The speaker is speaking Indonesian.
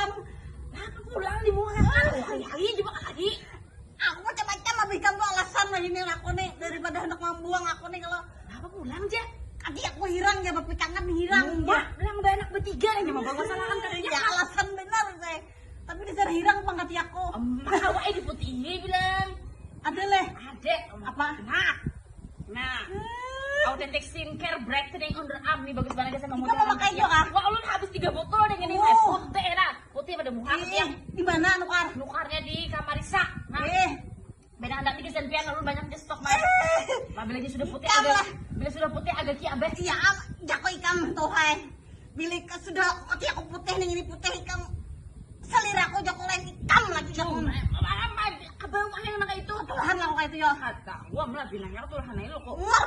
ikam. Kenapa pulang di bunga lagi juga lagi. Aku macam-macam lah ikam tuh alasan lah ini aku nih daripada hendak membuang aku nih kalau Kenapa pulang aja? tadi aku hirang ya bapak kangen hirang. Mbak, bilang udah anak bertiga ini mah bagus salah kan katanya. Ya alasan benar saya. Tapi disana hirang pangkat aku. Maka wae di putih bilang. Ada leh. Ada Apa? Nah. Authentic skincare brightening underarm nih bagus banget sama Kita model. mau pakai juga. Wah, ulun habis 3 botol deh ini Oh. putih lah. Putih pada muka yang Di mana nukar? nukarnya di Kamarisa. Nah, beda hendak di kesenpian ulun banyak di stok mah. Bila dia sudah putih Ikam agak lah. bila sudah putih agak kiabe. Iya, jako ikam tuh hai. Bilik sudah koti aku putih nih ini putih ikam. Selera aku jako lain ikam lagi jako. Abang mah itu. Tuhan lah kok itu ya. Kata, gua malah bilangnya tuh hanai lo kok. Wah,